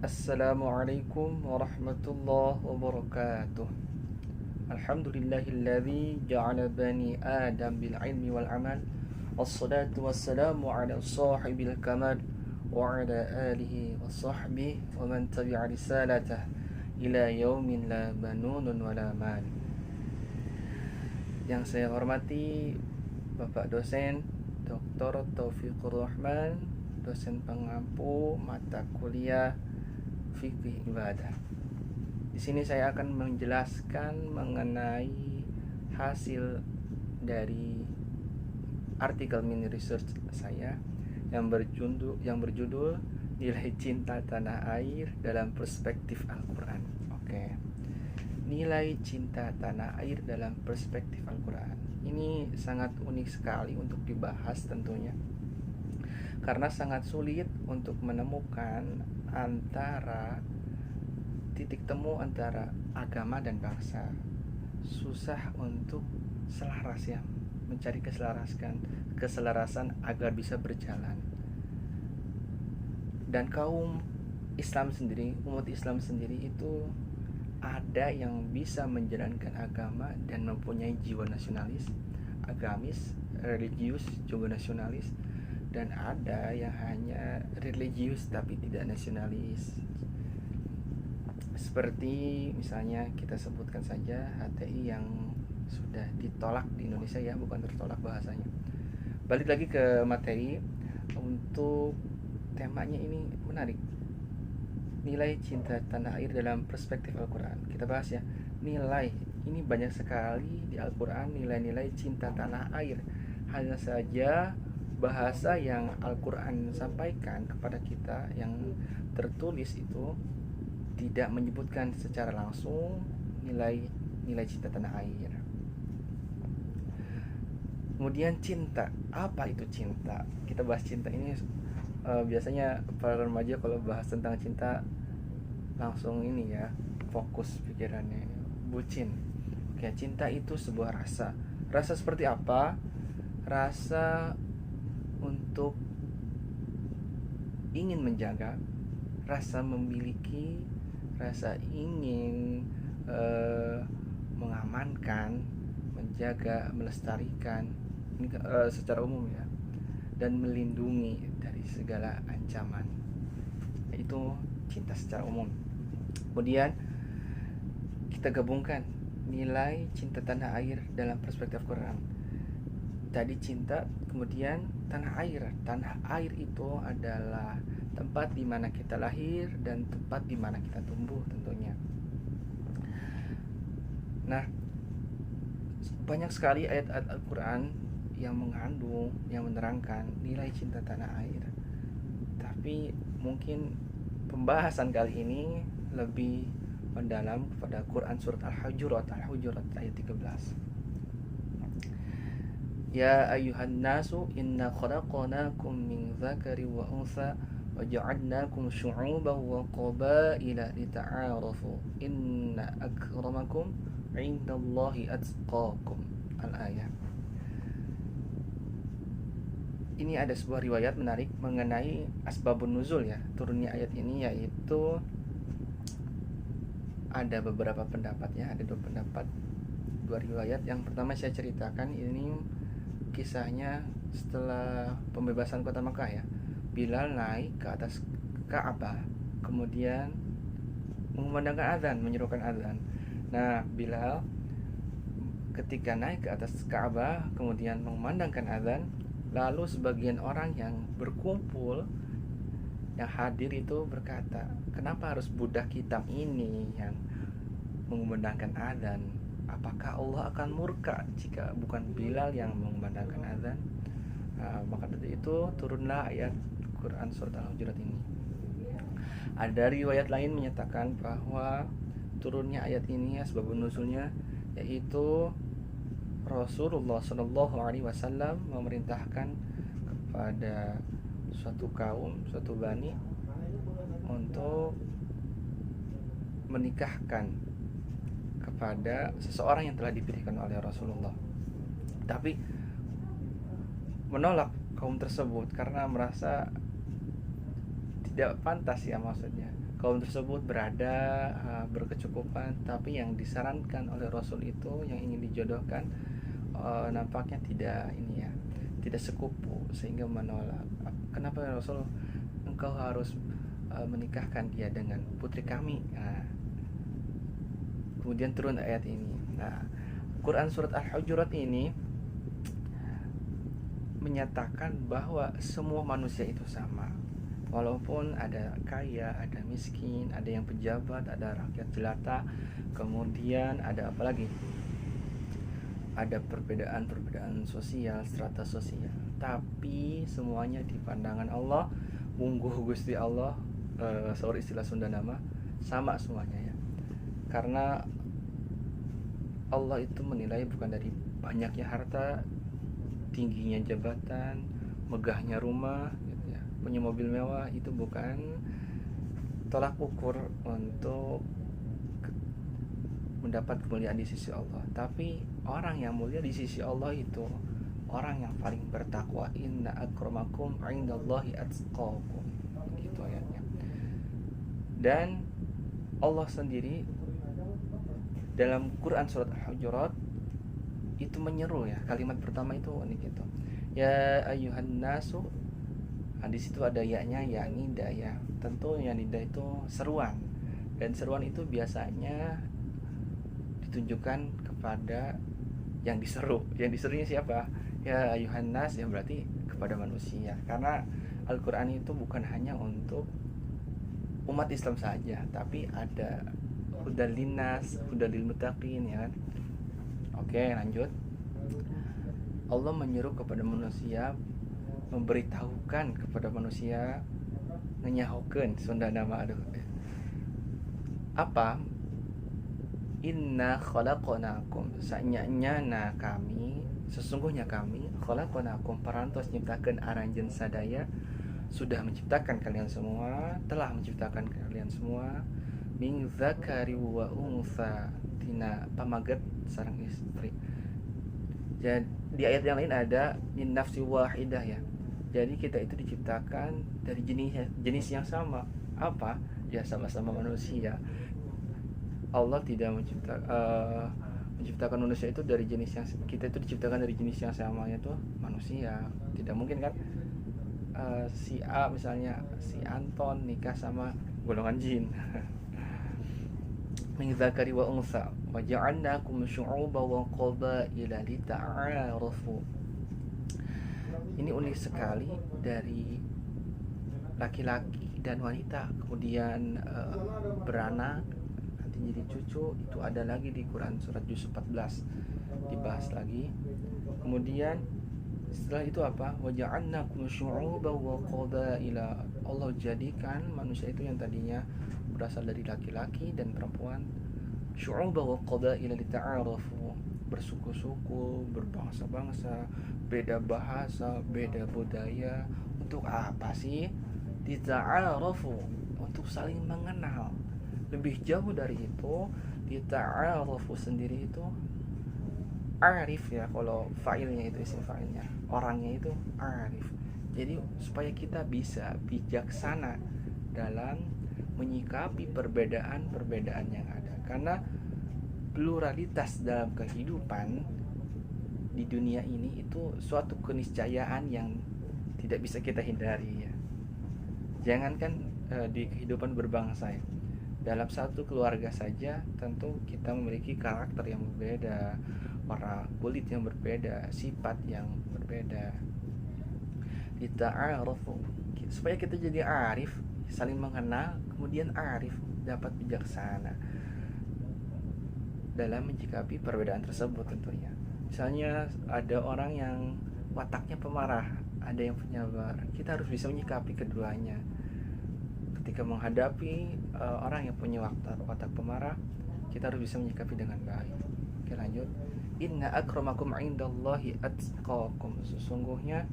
Assalamualaikum warahmatullahi wabarakatuh. Alhamdulillahilladzi ja'ala bani Adam bil ilmi wal amal. Wassalatu wassalamu ala sahibil kamal wa ala alihi wa sahbihi wa man tabi'a risalatah ila yaumin la banunun wala mal. Yang saya hormati Bapak dosen Dr. Taufikur Rahman, dosen pengampu mata kuliah fikih ibadah. Di sini saya akan menjelaskan mengenai hasil dari artikel mini research saya yang berjudul Nilai Cinta Tanah Air dalam Perspektif Al-Quran. Oke. Nilai cinta tanah air dalam perspektif Al-Quran. Ini sangat unik sekali untuk dibahas tentunya, karena sangat sulit untuk menemukan antara titik temu antara agama dan bangsa. Susah untuk selaras ya, mencari keselarasan agar bisa berjalan. Dan kaum Islam sendiri, umat Islam sendiri itu ada yang bisa menjalankan agama dan mempunyai jiwa nasionalis, agamis, religius, juga nasionalis, dan ada yang hanya religius tapi tidak nasionalis. Seperti misalnya kita sebutkan saja HTI yang sudah ditolak di Indonesia ya, bukan tertolak bahasanya. Balik lagi ke materi, untuk temanya ini menarik. Nilai cinta tanah air dalam perspektif Al-Quran. Kita bahas ya, nilai. Ini banyak sekali di Al-Quran nilai-nilai cinta tanah air. Hanya saja bahasa yang Al-Quran sampaikan kepada kita yang tertulis itu tidak menyebutkan secara langsung nilai cinta tanah air. Kemudian cinta. Apa itu cinta? Kita bahas cinta ini. Biasanya para remaja kalau bahas tentang cinta langsung ini ya, fokus pikirannya bucin. Oke, cinta itu sebuah rasa. Rasa seperti apa? Rasa untuk ingin menjaga, rasa memiliki, rasa ingin mengamankan, menjaga, melestarikan, ini secara umum ya, dan melindungi dari segala ancaman. Itu cinta secara umum. Kemudian kita gabungkan nilai cinta tanah air dalam perspektif Quran. Tadi cinta, kemudian tanah air. Tanah air itu adalah tempat di mana kita lahir dan tempat di mana kita tumbuh tentunya. Nah, banyak sekali ayat-ayat Al-Quran yang mengandung, yang menerangkan nilai cinta tanah air. Tapi mungkin pembahasan kali ini lebih mendalam kepada Quran surat Al-Hujurat ayat 13. Ya ayyuhan nasu inna khalaqnakum min dzakari wa untha wa ja'alnakum syu'uban wa qabaila lita'arafu inna akramakum 'indallahi atqakum. Al-ayat. Ini ada sebuah riwayat menarik mengenai asbabun nuzul ya, turunnya ayat ini, yaitu ada beberapa pendapat ya, ada dua riwayat. Yang pertama saya ceritakan ini kisahnya setelah pembebasan kota Mekah ya. Bilal naik ke atas Ka'bah, kemudian mengumandangkan azan, menyerukan azan. Nah, Bilal ketika naik ke atas Ka'bah kemudian mengumandangkan azan, lalu sebagian orang yang berkumpul, yang hadir itu berkata, kenapa harus budak hitam ini yang mengumandangkan azan? Apakah Allah akan murka jika bukan Bilal yang mengumandangkan azan? Maka dari itu turunlah ayat Quran surat Al-Hujurat ini. Ada riwayat lain menyatakan bahwa turunnya ayat ini asbabun nuzulnya yaitu Rasulullah Shallallahu Alaihi Wasallam memerintahkan kepada suatu kaum, suatu bani untuk menikahkan kepada seseorang yang telah dipilihkan oleh Rasulullah. Tapi menolak kaum tersebut karena merasa tidak pantas ya, maksudnya kaum tersebut berada berkecukupan, tapi yang disarankan oleh Rasul itu yang ingin dijodohkan nampaknya tidak ini ya, tidak sekupu sehingga menolak. Kenapa ya Rasul, engkau harus menikahkan dia dengan putri kami. Nah, kemudian turun ayat ini. Nah, Quran surat Al-Hujurat ini menyatakan bahwa semua manusia itu sama. Walaupun ada kaya, ada miskin, ada yang pejabat, ada rakyat jelata, kemudian ada apa lagi? Ada perbedaan sosial, strata sosial. Tapi semuanya di pandangan Allah, mungguh Gusti Allah, sorry istilah Sunda nama, sama semuanya ya. Karena Allah itu menilai bukan dari banyaknya harta, tingginya jabatan, megahnya rumah gitu ya, punya mobil mewah, itu bukan tolak ukur untuk mendapat kemuliaan di sisi Allah. Tapi orang yang mulia di sisi Allah itu orang yang paling bertakwa. Inna akramakum indallahi atqakum, gitu ayatnya. Dan Allah sendiri dalam Quran surat Al-Hujurat itu menyeru ya, kalimat pertama itu ini gitu, ya ayuhan nasu. Nah, di situ ada ya-nya, ya nida ya. Tentu ya nida itu seruan, dan seruan itu biasanya ditunjukkan kepada yang diseru. Yang diserunya siapa? Ya ayuhan nas, ya berarti kepada manusia. Karena Al-Quran itu bukan hanya untuk umat Islam saja, tapi ada hudal linnas, hudal lil muttaqin ya kan. Oke, lanjut. Allah menyuruh kepada manusia, memberitahukan kepada manusia, ngenyahokeun Sunda nama aduh. Apa? Inna khalaqnakum, sanyanya kami, sesungguhnya kami khalaqnakum, parantos nyiptakeun aranjeun sadaya, sudah menciptakan kalian semua, telah menciptakan kalian semua, min zakari wa unsa, tina pamaget sareng istri. Jadi di ayat yang lain ada min nafsi wahidah ya. Jadi kita itu diciptakan dari jenis yang sama. Apa? Ya sama-sama manusia. Allah tidak menciptakan manusia itu dari jenis yang, kita itu diciptakan dari jenis yang sama, yaitu manusia. Tidak mungkin kan si A misalnya, si Anton nikah sama golongan jin. Min dzakari wa unsa wa ja'alnakum syu'uban wa qabaila lita'arafu. Ini unik sekali, dari laki-laki dan wanita kemudian beranak nanti jadi cucu. Itu ada lagi di Quran surat Yusuf 14 dibahas lagi. Kemudian setelah itu apa? Wa ja'alnakum syu'uban wa qabaila. Allah jadikan manusia itu yang tadinya berasal dari laki-laki dan perempuan, syu'uban wa qabaila lita'arafu, bersuku-suku, berbangsa-bangsa, beda bahasa, beda budaya. Untuk apa sih? Lita'arafu, untuk saling mengenal. Lebih jauh dari itu, lita'arafu sendiri itu arif ya, kalau fa'ilnya itu isim fa'ilnya, orangnya itu arif. Jadi supaya kita bisa bijaksana dalam menyikapi perbedaan-perbedaan yang ada. Karena pluralitas dalam kehidupan di dunia ini itu suatu keniscayaan yang tidak bisa kita hindari ya. Jangankan di kehidupan berbangsa ya, dalam satu keluarga saja tentu kita memiliki karakter yang berbeda, warna kulit yang berbeda, sifat yang berbeda. Lita'arafu, supaya kita jadi arif, saling mengenal, kemudian arif, dapat bijaksana dalam menyikapi perbedaan tersebut tentunya. Misalnya ada orang yang wataknya pemarah, ada yang penyabar, kita harus bisa menyikapi keduanya. Ketika menghadapi orang yang punya watak pemarah, kita harus bisa menyikapi dengan baik. Oke, lanjut. Inna akramakum indallahi atqakum, sesungguhnya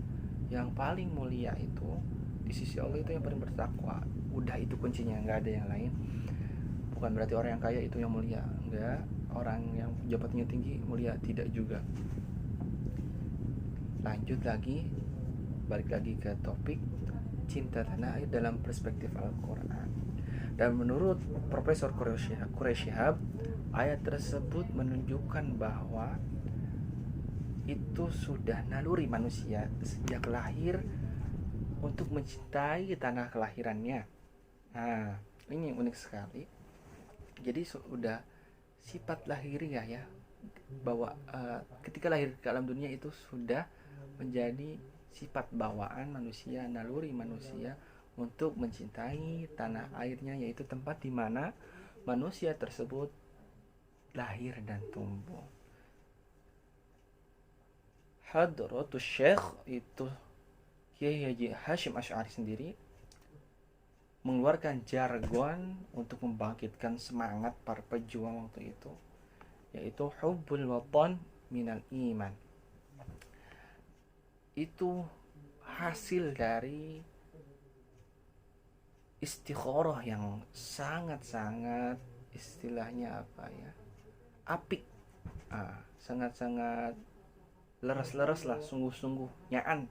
yang paling mulia itu di sisi Allah itu yang paling bertakwa. Udah, itu kuncinya, nggak ada yang lain. Bukan berarti orang yang kaya itu yang mulia, enggak. Orang yang jabatannya tinggi mulia, tidak juga. Lanjut lagi, balik lagi ke topik cinta tanah air dalam perspektif Al-Quran. Dan menurut Profesor Quraish Shihab, ayat tersebut menunjukkan bahwa itu sudah naluri manusia sejak lahir untuk mencintai tanah kelahirannya. Nah, ini unik sekali. Jadi sudah sifat lahiriah ya, bahwa ketika lahir ke alam dunia itu sudah menjadi sifat bawaan manusia, naluri manusia untuk mencintai tanah airnya, yaitu tempat di mana manusia tersebut lahir dan tumbuh. Hadratus Syekh itu Kiai Haji Hashim Asy'ari sendiri mengeluarkan jargon untuk membangkitkan semangat para pejuang waktu itu, yaitu hubbul watan minal iman. Itu hasil dari istikharah yang sangat-sangat, istilahnya apa ya, apik, sangat-sangat leres-leres lah, sungguh-sungguh nyaan,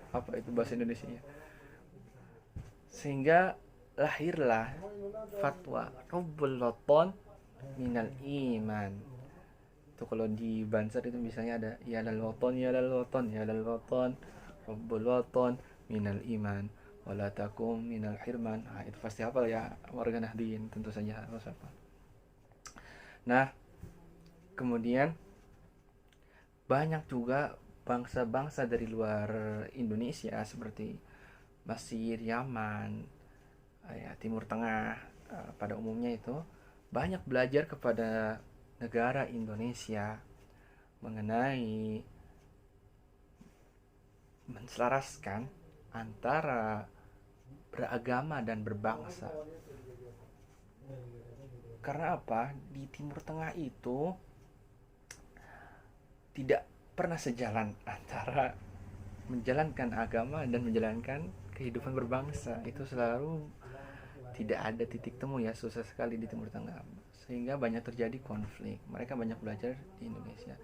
apa itu bahasa Indonesianya, sehingga lahirlah fatwa hubbul watan minal iman. Itu kalau di Bansar itu misalnya ada ya lal watan ya lal watan ya lal watan hubbul watan minal iman wala takum minal hirman. Itu pasti hafal ya warga Nahdien, tentu saja harus hafal. Nah, kemudian banyak juga bangsa-bangsa dari luar Indonesia seperti Mesir, Yaman, ya, Timur Tengah pada umumnya itu banyak belajar kepada negara Indonesia mengenai menselaraskan antara beragama dan berbangsa. Karena apa? Di Timur Tengah itu tidak pernah sejalan antara menjalankan agama dan menjalankan kehidupan berbangsa. Itu selalu tidak ada titik temu ya, susah sekali di Timur Tengah, sehingga banyak terjadi konflik. Mereka banyak belajar di Indonesia.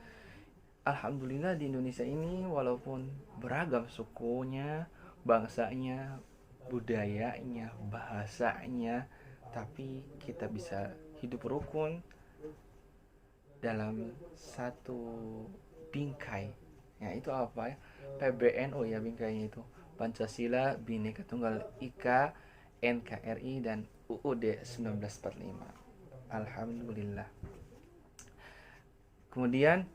Alhamdulillah di Indonesia ini walaupun beragam sukunya, bangsanya, budayanya, bahasanya, tapi kita bisa hidup rukun dalam satu bingkai. Ya, itu apa ya? PBNU ya bingkainya itu. Pancasila, Bhinneka Tunggal Ika, NKRI dan UUD 1945. Alhamdulillah. Kemudian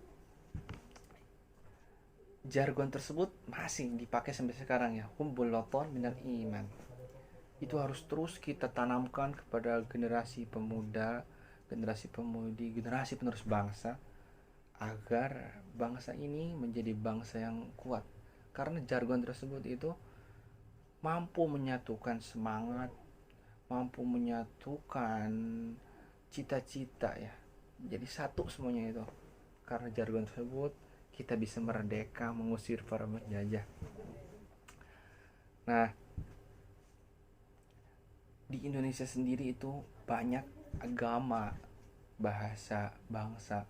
jargon tersebut masih dipakai sampai sekarang ya, hubbul watan minal iman. Itu harus terus kita tanamkan kepada generasi pemuda, generasi pemudi, generasi penerus bangsa, agar bangsa ini menjadi bangsa yang kuat. Karena jargon tersebut itu mampu menyatukan semangat, mampu menyatukan cita-cita ya. Jadi satu semuanya itu. Karena jargon tersebut kita bisa merdeka mengusir para penjajah. Nah, di Indonesia sendiri itu banyak agama, bahasa, bangsa.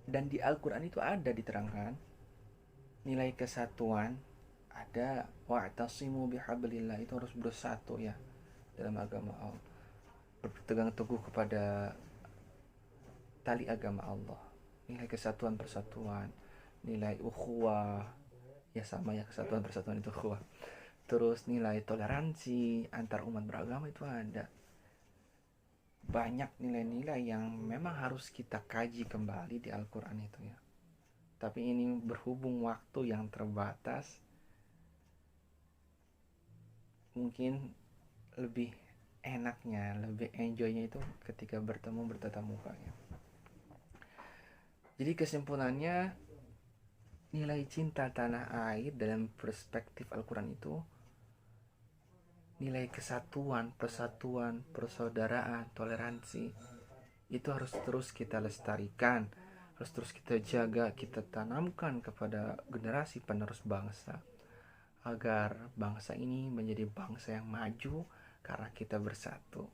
Dan di Al-Quran itu ada diterangkan nilai kesatuan, ada wa'tasimu bihablillah, itu harus bersatu ya dalam agama Allah, berpegang teguh kepada tali agama Allah. Nilai kesatuan persatuan, nilai ukhuwah ya, sama ya, kesatuan persatuan itu ukhuwah. Terus nilai toleransi antar umat beragama itu ada. Banyak nilai-nilai yang memang harus kita kaji kembali di Al-Quran itu ya. Tapi ini berhubung waktu yang terbatas, mungkin lebih enaknya, lebih enjoynya itu ketika bertemu bertatap muka ya. Jadi kesimpulannya, nilai cinta tanah air dalam perspektif Al-Quran itu nilai kesatuan, persatuan, persaudaraan, toleransi. Itu harus terus kita lestarikan, harus terus kita jaga, kita tanamkan kepada generasi penerus bangsa, agar bangsa ini menjadi bangsa yang maju karena kita bersatu.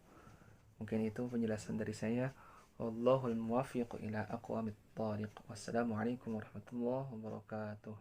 Mungkin itu penjelasan dari saya. Wallahul muwaffiq ila aqwamit thariq. Wassalamualaikum warahmatullahi wabarakatuh.